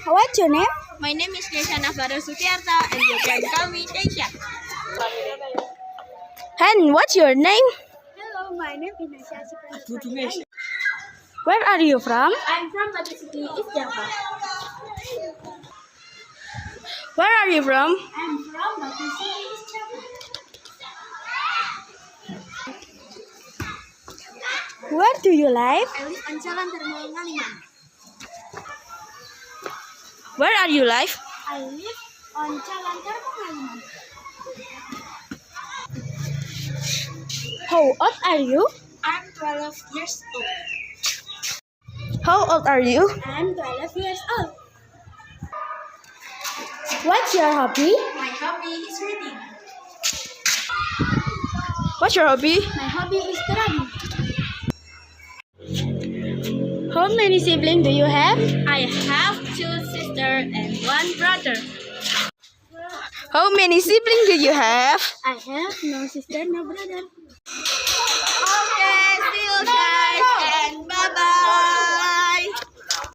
What's your name? My name is Neshana Farah Sukiarta and you can call me Tesha. And what's your name? Hello, my name is Nasha. Where are you from? I'm from Batu City, East Java. Where are you from? I'm from Batu City, East Java. Where do you live? I live on Jalan Termal Ngaliman. Where are you live? I live on Jalan Termal Ngaliman. How old are you? I'm 12 years old. How old are you? I'm 12 years old. What's your hobby? My hobby is reading. What's your hobby? My hobby is driving. How many siblings do you have? I have 2 sisters and 1 brother. How many siblings do you have? I have no sister, no brother.